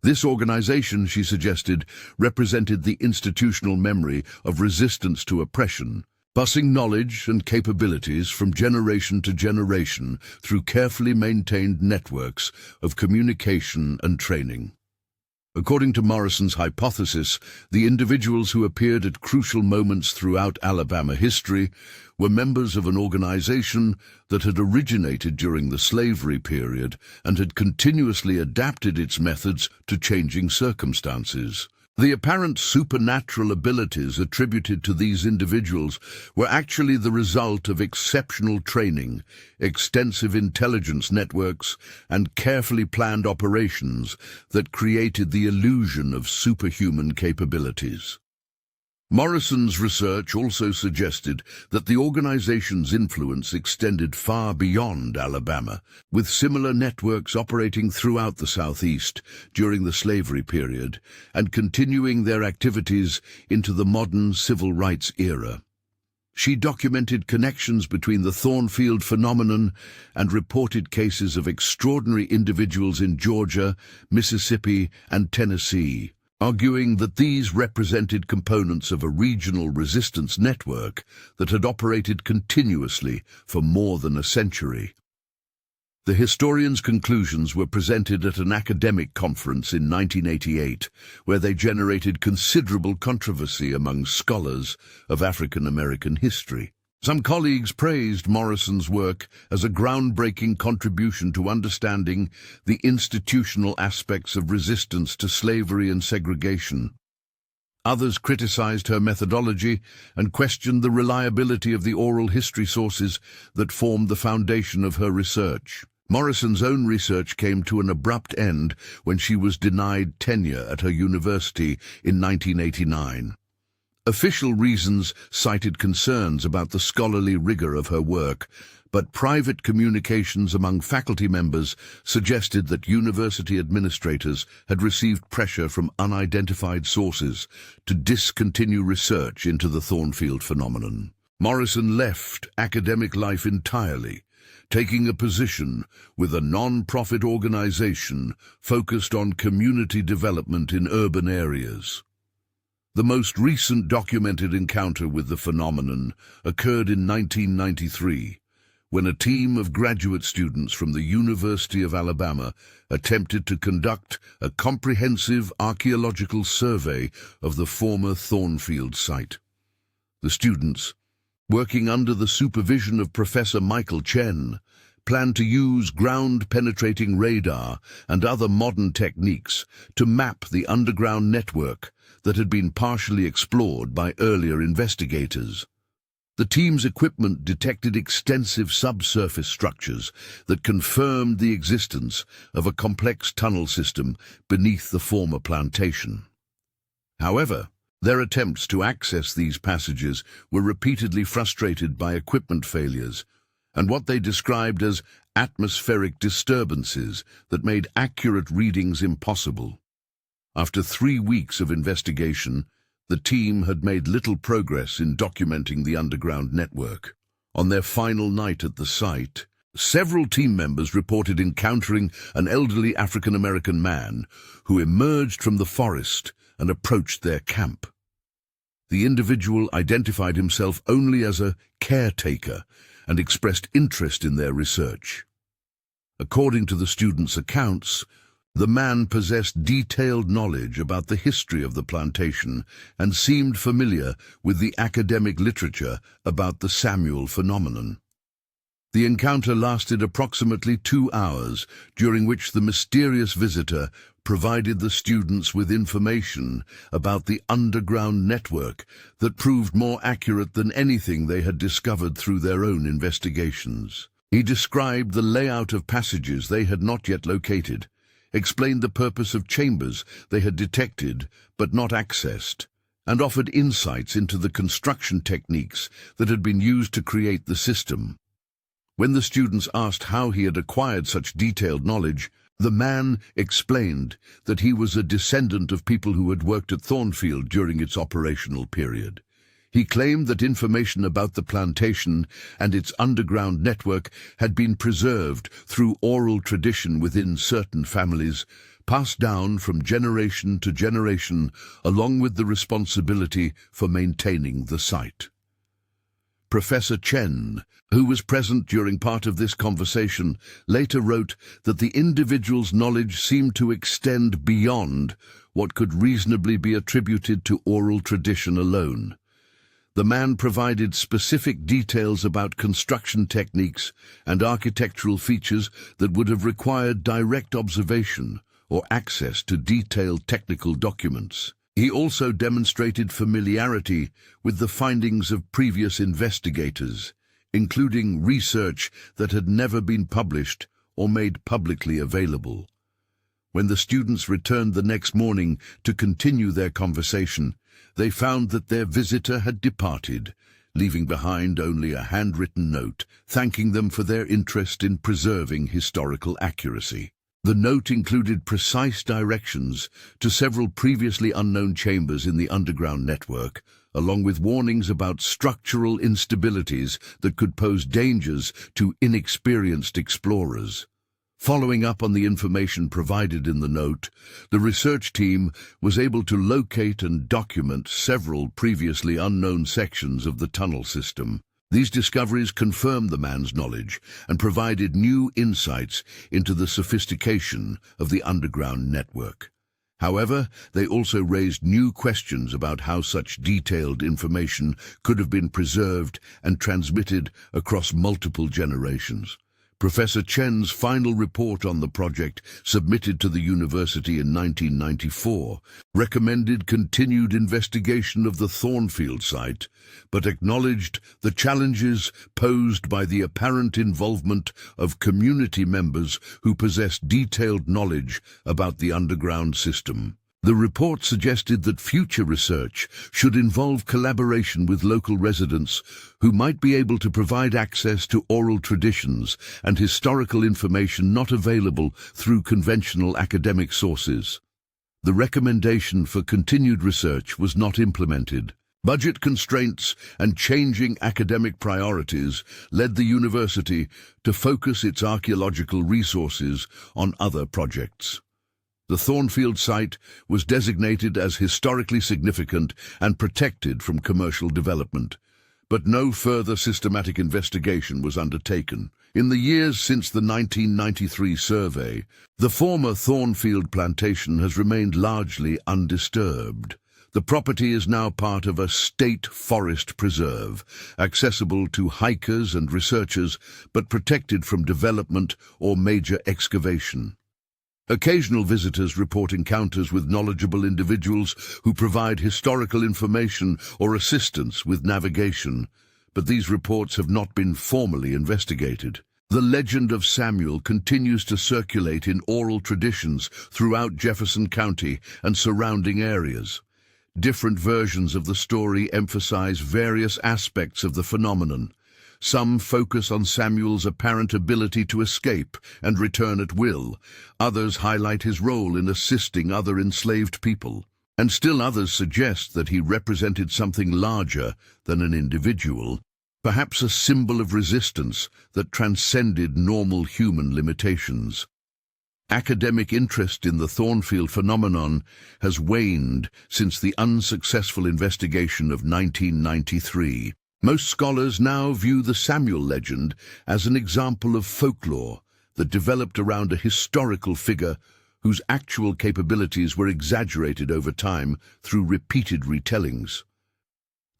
This organization, she suggested, represented the institutional memory of resistance to oppression, passing knowledge and capabilities from generation to generation through carefully maintained networks of communication and training. According to Morrison's hypothesis, the individuals who appeared at crucial moments throughout Alabama history were members of an organization that had originated during the slavery period and had continuously adapted its methods to changing circumstances. The apparent supernatural abilities attributed to these individuals were actually the result of exceptional training, extensive intelligence networks, and carefully planned operations that created the illusion of superhuman capabilities. Morrison's research also suggested that the organization's influence extended far beyond Alabama, with similar networks operating throughout the Southeast during the slavery period and continuing their activities into the modern civil rights era. She documented connections between the Thornfield phenomenon and reported cases of extraordinary individuals in Georgia, Mississippi, and Tennessee, arguing that these represented components of a regional resistance network that had operated continuously for more than a century. The historian's conclusions were presented at an academic conference in 1988, where they generated considerable controversy among scholars of African American history. Some colleagues praised Morrison's work as a groundbreaking contribution to understanding the institutional aspects of resistance to slavery and segregation. Others criticized her methodology and questioned the reliability of the oral history sources that formed the foundation of her research. Morrison's own research came to an abrupt end when she was denied tenure at her university in 1989. Official reasons cited concerns about the scholarly rigor of her work, but private communications among faculty members suggested that university administrators had received pressure from unidentified sources to discontinue research into the Thornfield phenomenon. Morrison left academic life entirely, taking a position with a non-profit organization focused on community development in urban areas. The most recent documented encounter with the phenomenon occurred in 1993, when a team of graduate students from the University of Alabama attempted to conduct a comprehensive archaeological survey of the former Thornfield site. The students, working under the supervision of Professor Michael Chen, planned to use ground-penetrating radar and other modern techniques to map the underground network that had been partially explored by earlier investigators. The team's equipment detected extensive subsurface structures that confirmed the existence of a complex tunnel system beneath the former plantation. However, their attempts to access these passages were repeatedly frustrated by equipment failures and what they described as atmospheric disturbances that made accurate readings impossible. After 3 weeks of investigation, the team had made little progress in documenting the underground network. On their final night at the site, several team members reported encountering an elderly African-American man who emerged from the forest and approached their camp. The individual identified himself only as a caretaker and expressed interest in their research. According to the students' accounts, the man possessed detailed knowledge about the history of the plantation and seemed familiar with the academic literature about the Samuel phenomenon. The encounter lasted approximately 2 hours, during which the mysterious visitor provided the students with information about the underground network that proved more accurate than anything they had discovered through their own investigations. He described the layout of passages they had not yet located, explained the purpose of chambers they had detected but not accessed, and offered insights into the construction techniques that had been used to create the system. When the students asked how he had acquired such detailed knowledge, the man explained that he was a descendant of people who had worked at Thornfield during its operational period. He claimed that information about the plantation and its underground network had been preserved through oral tradition within certain families, passed down from generation to generation, along with the responsibility for maintaining the site. Professor Chen, who was present during part of this conversation, later wrote that the individual's knowledge seemed to extend beyond what could reasonably be attributed to oral tradition alone. The man provided specific details about construction techniques and architectural features that would have required direct observation or access to detailed technical documents. He also demonstrated familiarity with the findings of previous investigators, including research that had never been published or made publicly available. When the students returned the next morning to continue their conversation, they found that their visitor had departed, leaving behind only a handwritten note thanking them for their interest in preserving historical accuracy. The note included precise directions to several previously unknown chambers in the underground network, along with warnings about structural instabilities that could pose dangers to inexperienced explorers. Following up on the information provided in the note, the research team was able to locate and document several previously unknown sections of the tunnel system. These discoveries confirmed the man's knowledge and provided new insights into the sophistication of the underground network. However, they also raised new questions about how such detailed information could have been preserved and transmitted across multiple generations. Professor Chen's final report on the project, submitted to the university in 1994, recommended continued investigation of the Thornfield site, but acknowledged the challenges posed by the apparent involvement of community members who possess detailed knowledge about the underground system. The report suggested that future research should involve collaboration with local residents who might be able to provide access to oral traditions and historical information not available through conventional academic sources. The recommendation for continued research was not implemented. Budget constraints and changing academic priorities led the university to focus its archaeological resources on other projects. The Thornfield site was designated as historically significant and protected from commercial development, but no further systematic investigation was undertaken. In the years since the 1993 survey, the former Thornfield plantation has remained largely undisturbed. The property is now part of a state forest preserve, accessible to hikers and researchers, but protected from development or major excavation. Occasional visitors report encounters with knowledgeable individuals who provide historical information or assistance with navigation, but these reports have not been formally investigated. The legend of Samuel continues to circulate in oral traditions throughout Jefferson County and surrounding areas. Different versions of the story emphasize various aspects of the phenomenon. Some focus on Samuel's apparent ability to escape and return at will. Others highlight his role in assisting other enslaved people. And still others suggest that he represented something larger than an individual, perhaps a symbol of resistance that transcended normal human limitations. Academic interest in the Thornfield phenomenon has waned since the unsuccessful investigation of 1993. Most scholars now view the Samuel legend as an example of folklore that developed around a historical figure whose actual capabilities were exaggerated over time through repeated retellings.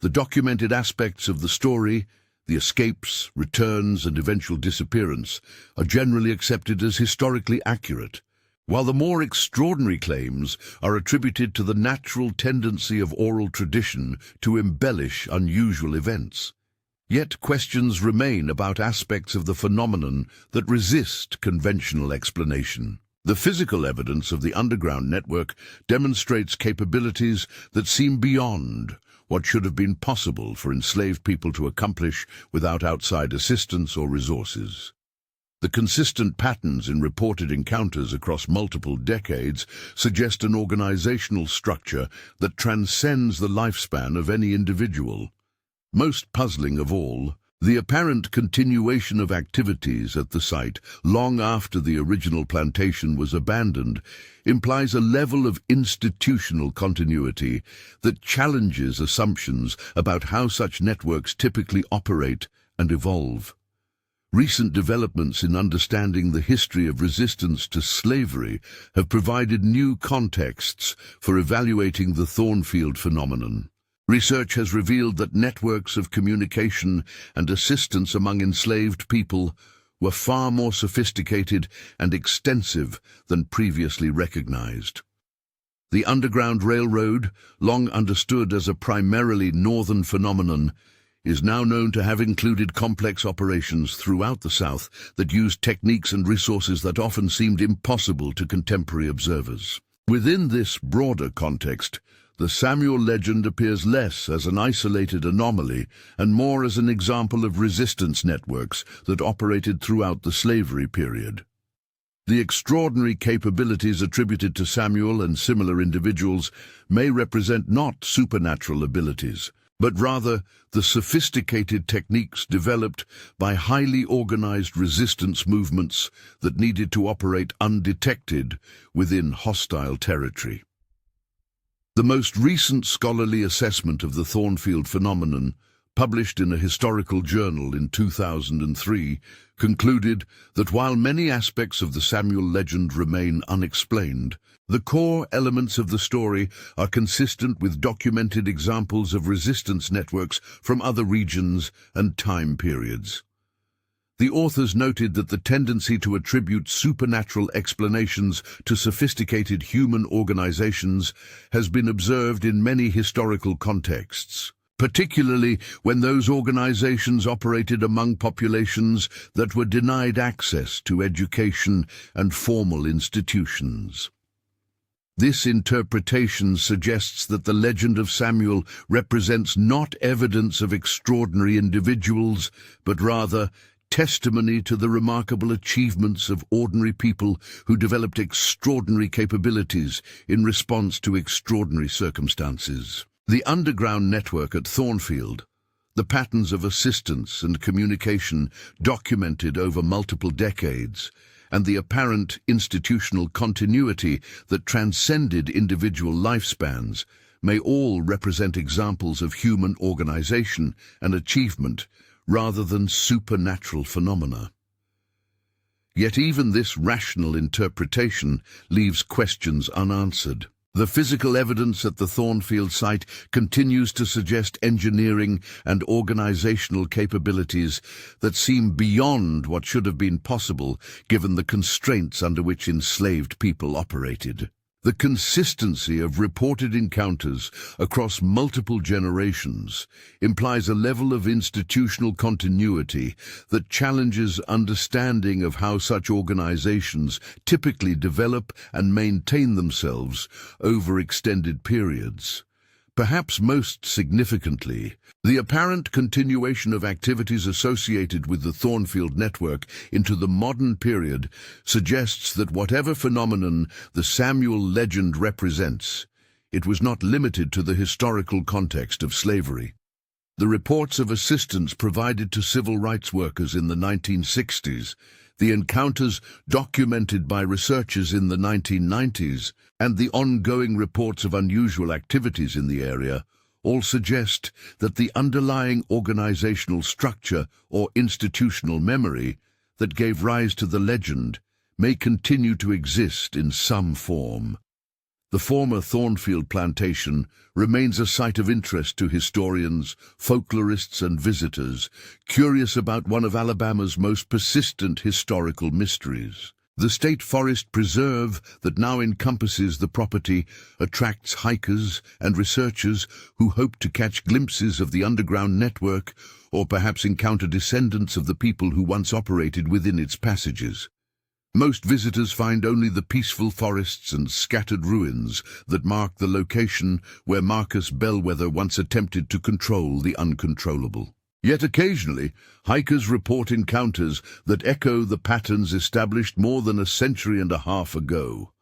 The documented aspects of the story, the escapes, returns, and eventual disappearance, are generally accepted as historically accurate, while the more extraordinary claims are attributed to the natural tendency of oral tradition to embellish unusual events. Yet questions remain about aspects of the phenomenon that resist conventional explanation. The physical evidence of the underground network demonstrates capabilities that seem beyond what should have been possible for enslaved people to accomplish without outside assistance or resources. The consistent patterns in reported encounters across multiple decades suggest an organizational structure that transcends the lifespan of any individual. Most puzzling of all, the apparent continuation of activities at the site long after the original plantation was abandoned implies a level of institutional continuity that challenges assumptions about how such networks typically operate and evolve. Recent developments in understanding the history of resistance to slavery have provided new contexts for evaluating the Thornfield phenomenon. Research has revealed that networks of communication and assistance among enslaved people were far more sophisticated and extensive than previously recognized. The Underground Railroad, long understood as a primarily northern phenomenon, is now known to have included complex operations throughout the South that used techniques and resources that often seemed impossible to contemporary observers. Within this broader context, the Samuel legend appears less as an isolated anomaly and more as an example of resistance networks that operated throughout the slavery period. The extraordinary capabilities attributed to Samuel and similar individuals may represent not supernatural abilities, but rather the sophisticated techniques developed by highly organized resistance movements that needed to operate undetected within hostile territory. The most recent scholarly assessment of the Thornfield phenomenon, published in a historical journal in 2003, concluded that while many aspects of the Samuel legend remain unexplained, the core elements of the story are consistent with documented examples of resistance networks from other regions and time periods. The authors noted that the tendency to attribute supernatural explanations to sophisticated human organizations has been observed in many historical contexts, particularly when those organizations operated among populations that were denied access to education and formal institutions. This interpretation suggests that the legend of Samuel represents not evidence of extraordinary individuals, but rather testimony to the remarkable achievements of ordinary people who developed extraordinary capabilities in response to extraordinary circumstances. The underground network at Thornfield, the patterns of assistance and communication documented over multiple decades, and the apparent institutional continuity that transcended individual lifespans may all represent examples of human organization and achievement rather than supernatural phenomena. Yet even this rational interpretation leaves questions unanswered. The physical evidence at the Thornfield site continues to suggest engineering and organizational capabilities that seem beyond what should have been possible given the constraints under which enslaved people operated. The consistency of reported encounters across multiple generations implies a level of institutional continuity that challenges understanding of how such organizations typically develop and maintain themselves over extended periods. Perhaps most significantly, the apparent continuation of activities associated with the Thornfield network into the modern period suggests that whatever phenomenon the Samuel legend represents, it was not limited to the historical context of slavery. The reports of assistance provided to civil rights workers in the 1960s, the encounters documented by researchers in the 1990s, and the ongoing reports of unusual activities in the area all suggest that the underlying organizational structure or institutional memory that gave rise to the legend may continue to exist in some form. The former Thornfield plantation remains a site of interest to historians, folklorists, and visitors curious about one of Alabama's most persistent historical mysteries. The State Forest Preserve that now encompasses the property attracts hikers and researchers who hope to catch glimpses of the underground network or perhaps encounter descendants of the people who once operated within its passages. Most visitors find only the peaceful forests and scattered ruins that mark the location where Marcus Bellwether once attempted to control the uncontrollable. Yet occasionally, hikers report encounters that echo the patterns established more than a century and a half ago.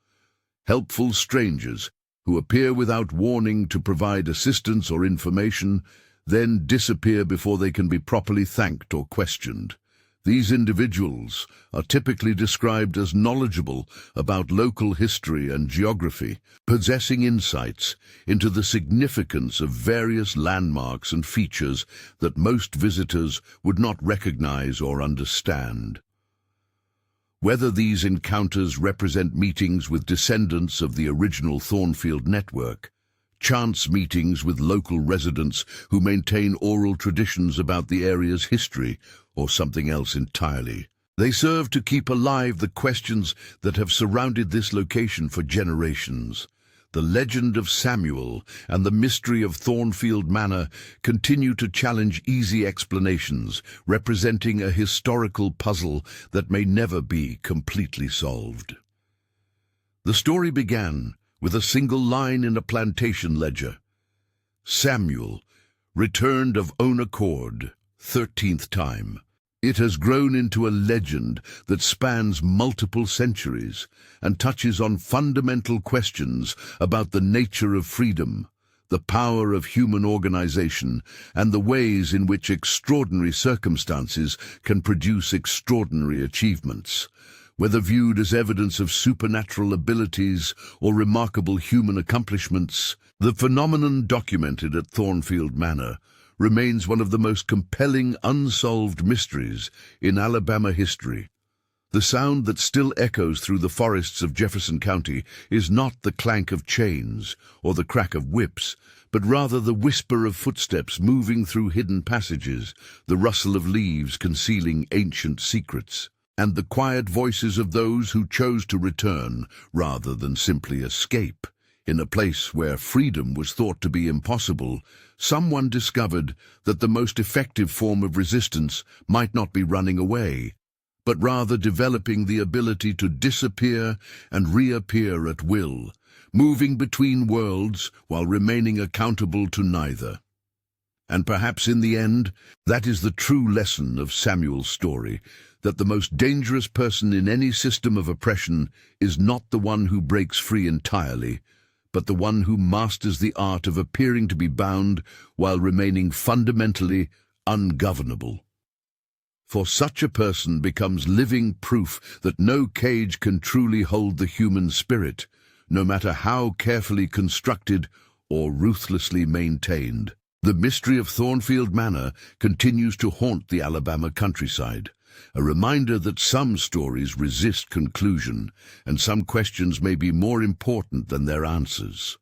Helpful strangers, who appear without warning to provide assistance or information, then disappear before they can be properly thanked or questioned. These individuals are typically described as knowledgeable about local history and geography, possessing insights into the significance of various landmarks and features that most visitors would not recognize or understand. Whether these encounters represent meetings with descendants of the original Thornfield network, chance meetings with local residents who maintain oral traditions about the area's history, or something else entirely, they serve to keep alive the questions that have surrounded this location for generations. The legend of Samuel and the mystery of Thornfield Manor continue to challenge easy explanations, representing a historical puzzle that may never be completely solved. The story began with a single line in a plantation ledger. Samuel returned of own accord, 13th time. It has grown into a legend that spans multiple centuries and touches on fundamental questions about the nature of freedom, the power of human organization, and the ways in which extraordinary circumstances can produce extraordinary achievements. Whether viewed as evidence of supernatural abilities or remarkable human accomplishments, the phenomenon documented at Thornfield Manor remains one of the most compelling unsolved mysteries in Alabama history. The sound that still echoes through the forests of Jefferson County is not the clank of chains or the crack of whips, but rather the whisper of footsteps moving through hidden passages, the rustle of leaves concealing ancient secrets, and the quiet voices of those who chose to return rather than simply escape. In a place where freedom was thought to be impossible, someone discovered that the most effective form of resistance might not be running away, but rather developing the ability to disappear and reappear at will, moving between worlds while remaining accountable to neither. And perhaps in the end, that is the true lesson of Samuel's story, that the most dangerous person in any system of oppression is not the one who breaks free entirely, but the one who masters the art of appearing to be bound while remaining fundamentally ungovernable. For such a person becomes living proof that no cage can truly hold the human spirit, no matter how carefully constructed or ruthlessly maintained. The mystery of Thornfield Manor continues to haunt the Alabama countryside, a reminder that some stories resist conclusion, and some questions may be more important than their answers.